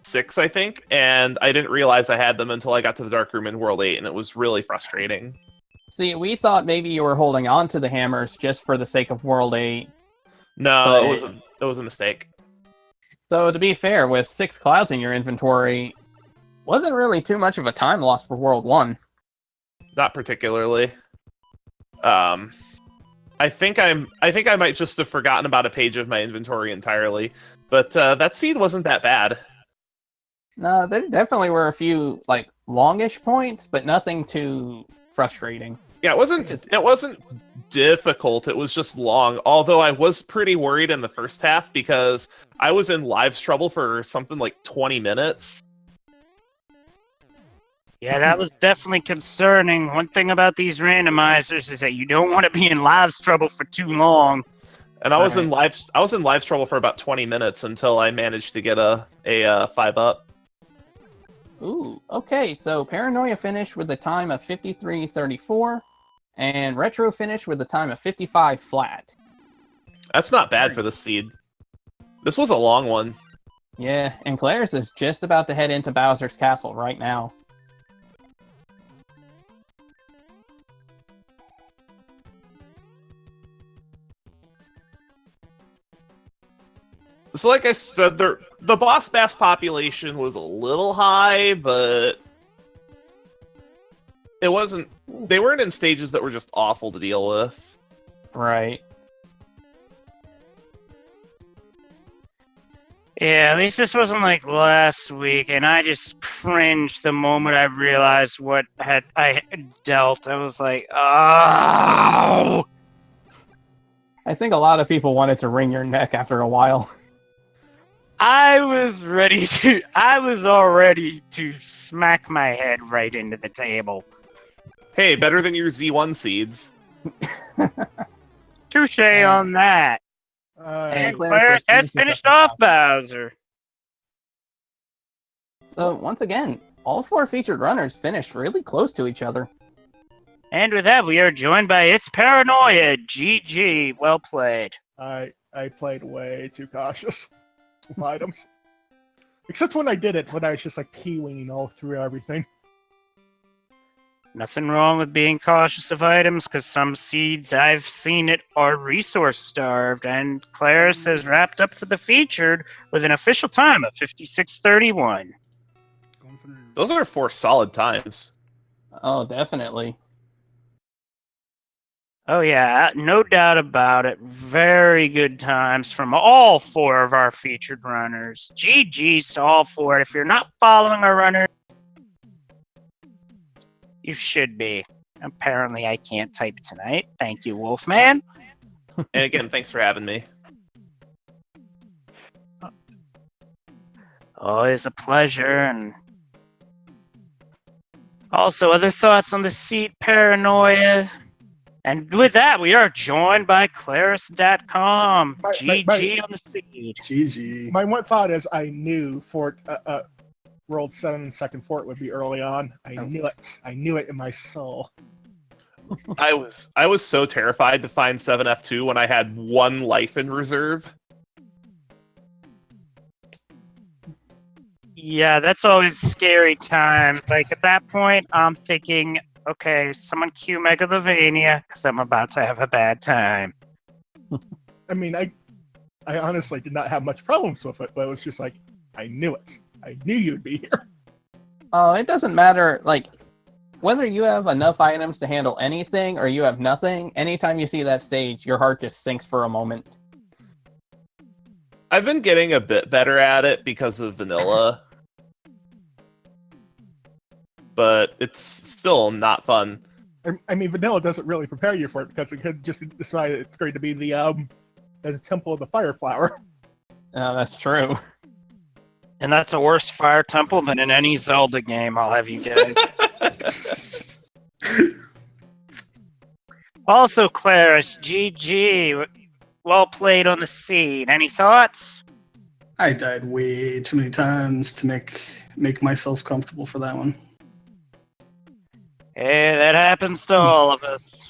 6, I think. And I didn't realize I had them until I got to the Dark Room in World 8, and it was really frustrating. See, we thought maybe you were holding on to the hammers just for the sake of World 8. No, it was a mistake. So to be fair, with 6 clouds in your inventory, wasn't really too much of a time loss for World 1. Not particularly. I think I might just have forgotten about a page of my inventory entirely, but that seed wasn't that bad. No, there definitely were a few like longish points, but nothing too frustrating. Yeah, it wasn't difficult. It was just long. Although I was pretty worried in the first half because I was in lives trouble for something like 20 minutes. Yeah, that was definitely concerning. One thing about these randomizers is that you don't want to be in lives trouble for too long. And I was in lives trouble for about 20 minutes until I managed to get a 5-up. Ooh, okay, so Paranoia finished with a time of 53.34, and Retro finished with a time of 55 flat. That's not bad for the seed. This was a long one. Yeah, and Claire's is just about to head into Bowser's Castle right now. So like I said, the boss bass population was a little high, but they weren't in stages that were just awful to deal with. Right. Yeah, at least this wasn't like last week, and I just cringed the moment I realized what I had dealt. I was like, oh! I think a lot of people wanted to wring your neck after a while. I was already to smack my head right into the table. Hey, better than your Z1 seeds. Touche on that. And Claire has finished off Bowser. So, once again, all 4 featured runners finished really close to each other. And with that, we are joined by It's Paranoia. GG. Well played. I played way too cautious with items. Except when I did it, when I was just like P-winging all through everything. Nothing wrong with being cautious of items, because some seeds, I've seen it, are resource-starved, and Claris has wrapped up for the featured with an official time of 56:31. Those are 4 solid times. Oh, definitely. Oh yeah, no doubt about it. Very good times from all 4 of our featured runners. GG's to all 4. If you're not following our runner, you should be. Apparently I can't type tonight. Thank you, Wolfman. And again, thanks for having me. Always a pleasure. And also, other thoughts on the seat Paranoia? And with that, we are joined by Claris.com. GG on the seed. GG. My one thought is I knew Fort World 7 second fort would be early on. I knew it. I knew it in my soul. I was so terrified to find 7F2 when I had 1 life in reserve. Yeah, that's always a scary time. Like, at that point, I'm thinking, okay, someone cue Megalovania, because I'm about to have a bad time. I mean, I honestly did not have much problems with it, but it was just like, I knew it. I knew you'd be here. It doesn't matter, like, whether you have enough items to handle anything or you have nothing, anytime you see that stage, your heart just sinks for a moment. I've been getting a bit better at it because of vanilla. But it's still not fun. I mean, vanilla doesn't really prepare you for it because it could just decide it's going to be the Temple of the Fire Flower. That's true. And that's a worse fire temple than in any Zelda game, I'll have you guys. Also, Claris, GG. Well played on the scene. Any thoughts? I died way too many times to make myself comfortable for that one. Hey, that happens to all of us.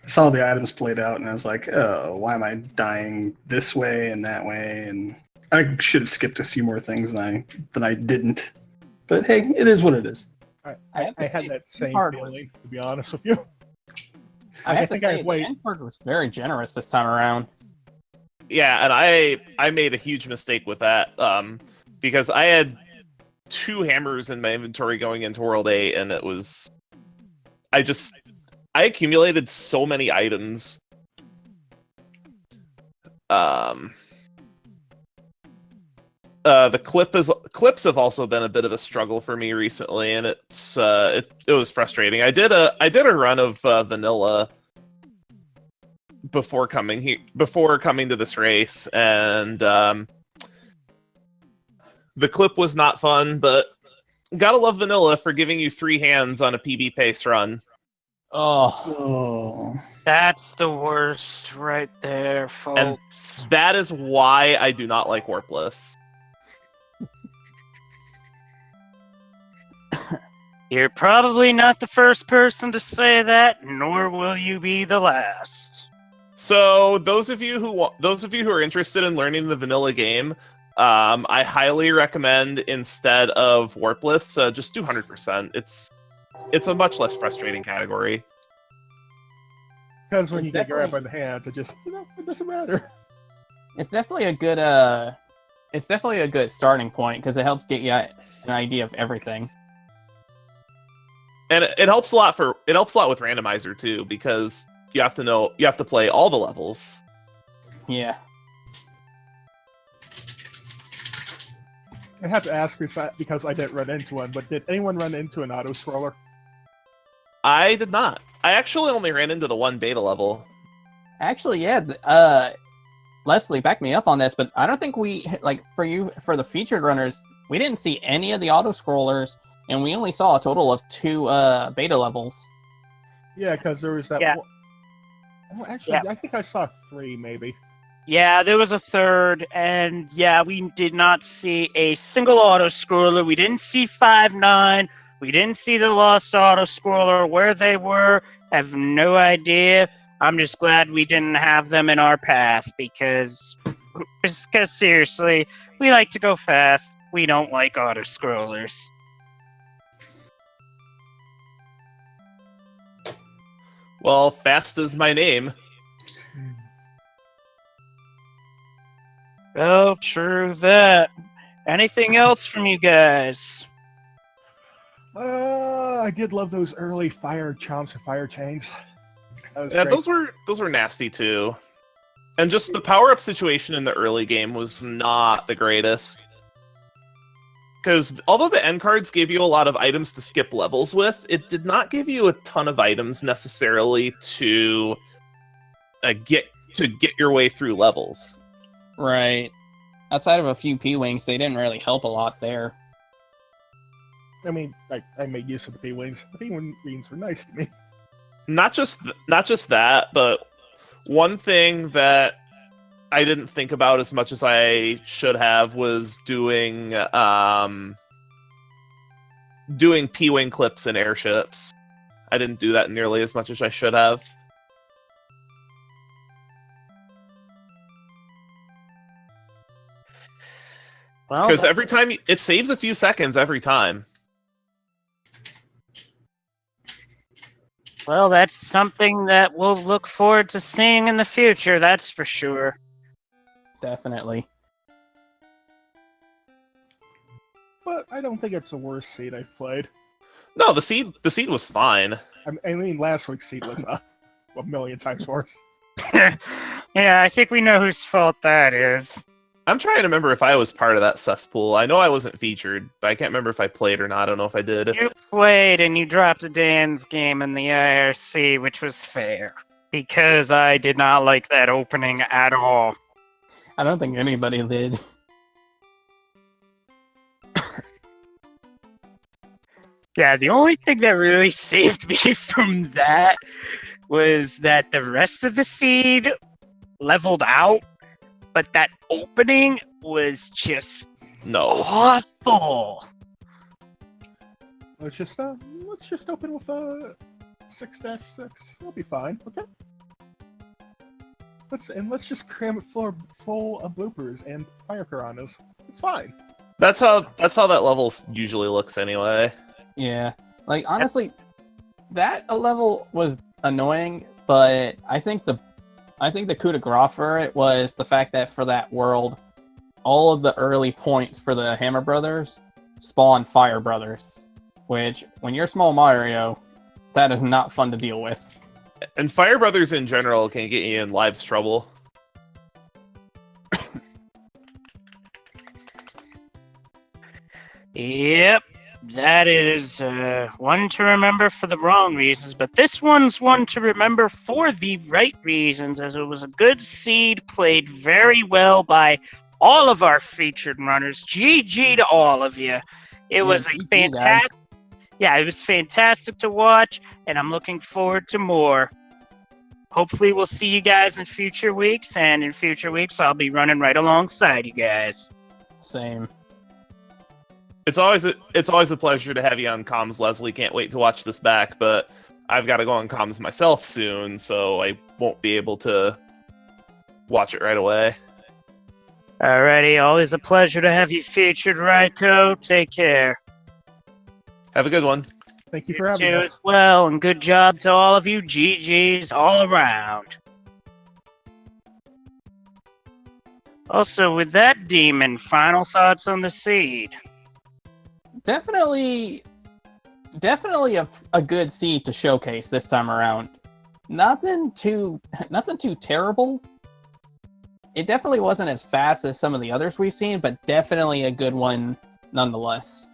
I saw the items played out, and I was like, "Oh, why am I dying this way and that way?" And I should have skipped a few more things than I didn't. But hey, it is what it is. I had that same hard feeling, to be honest with you. I have to think I say, played- the N-Card was very generous this time around. Yeah, and I made a huge mistake with that because I had 2 hammers in my inventory going into World 8, and it was... I accumulated so many items. The clips have also been a bit of a struggle for me recently, and it was frustrating. I did a run of vanilla before coming to this race, and the clip was not fun, but gotta love vanilla for giving you 3 hands on a PB pace run. Oh, That's the worst right there, folks. That is why I do not like Warpless. You're probably not the first person to say that, nor will you be the last. So those of you who are interested in learning the vanilla game, I highly recommend, instead of Warpless, just do 100%. It's a much less frustrating category. Because when It's you get grabbed by definitely- the hands, it just, it doesn't matter. It's definitely a good starting point because it helps get you an idea of everything. And it helps a lot with Randomizer too, because you have to play all the levels. Yeah. I have to ask because I didn't run into one, but did anyone run into an auto-scroller? I did not. I actually only ran into the 1 beta level. Actually, yeah. Leslie, back me up on this, but I don't think for the featured runners, we didn't see any of the auto scrollers, and we only saw a total of 2 beta levels. Yeah, because there was that Yeah. one. Oh, actually, Yeah. I think I saw 3, maybe. Yeah, there was a third, and yeah, we did not see a single auto scroller. We didn't see 5-9. We didn't see the lost auto scroller. Where they were, I have no idea. I'm just glad we didn't have them in our path because seriously, we like to go fast. We don't like auto scrollers. Well, fast is my name. Oh, true that. Anything else from you guys? I did love those early fire chomps and fire chains. That was Yeah, great. those were nasty too. And just the power-up situation in the early game was not the greatest. Because although the end cards gave you a lot of items to skip levels with, it did not give you a ton of items necessarily to get your way through levels. Right. Outside of a few P-Wings, they didn't really help a lot there. I mean, I made use of the P-Wings. The P-Wings were nice to me. Not just that, but one thing that I didn't think about as much as I should have was doing P-Wing clips in airships. I didn't do that nearly as much as I should have. Well, Because every time it saves a few seconds every time. well, that's something that we'll look forward to seeing in the future, that's for sure. Definitely. But I don't think it's the worst seed I've played. No, the seed was fine. I mean, last week's seed was a million times worse. Yeah, I think we know whose fault that is. I'm trying to remember if I was part of that cesspool. I know I wasn't featured, but I can't remember if I played or not. I don't know if I did. You played and you dropped Dan's game in the IRC, which was fair. Because I did not like that opening at all. I don't think anybody did. Yeah, the only thing that really saved me from that was that the rest of the seed leveled out, but that opening was just No. awful. Let's just open with 6-6. It'll be fine. Okay. Let's just cram it full of bloopers and fire piranhas. It's fine. That's how that level usually looks anyway. Yeah, like honestly, that level was annoying, but I think the coup de grace for it was the fact that for that world, all of the early points for the Hammer Brothers spawn Fire Brothers, which when you're small Mario, that is not fun to deal with. And Fire Brothers in general can get you in lives trouble. Yep, that is one to remember for the wrong reasons, but this one's one to remember for the right reasons, as it was a good seed played very well by all of our featured runners. GG to all of you. It was a GG, fantastic. guys. Yeah, it was fantastic to watch, and I'm looking forward to more. Hopefully, we'll see you guys in future weeks, and in future weeks, I'll be running right alongside you guys. Same. It's always a pleasure to have you on comms, Leslie. Can't wait to watch this back, but I've got to go on comms myself soon, so I won't be able to watch it right away. Alrighty, always a pleasure to have you featured, Raiko. Take care. Have a good one. Thank you for having You us. as well, and good job to all of you. GGs all around. Also, with that demon, final thoughts on the seed? Definitely a good seed to showcase this time around. Nothing too terrible. It definitely wasn't as fast as some of the others we've seen, but definitely a good one nonetheless.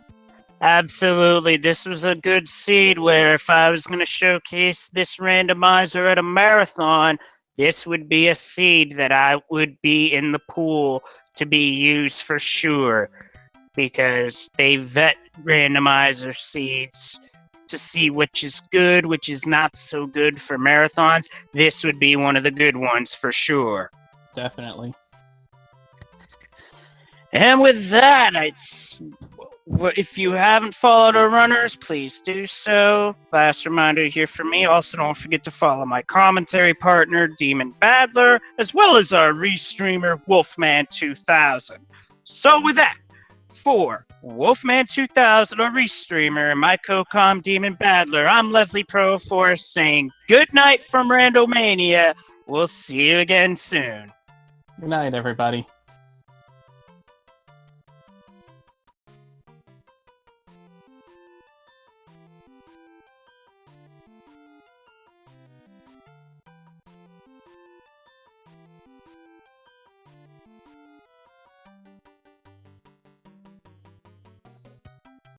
Absolutely, this was a good seed where if I was going to showcase this randomizer at a marathon, this would be a seed that I would be in the pool to be used for sure. Because they vet randomizer seeds to see which is good, which is not so good for marathons. This would be one of the good ones for sure. Definitely. And with that, if you haven't followed our runners, please do so. Last reminder here for me. Also, don't forget to follow my commentary partner, Demon Badler, as well as our restreamer, Wolfman2000. So with that, for Wolfman2000, a restreamer, and my co-com Demon Badler, I'm Leslie Pro Force saying good night from Randomania. We'll see you again soon. Good night, everybody.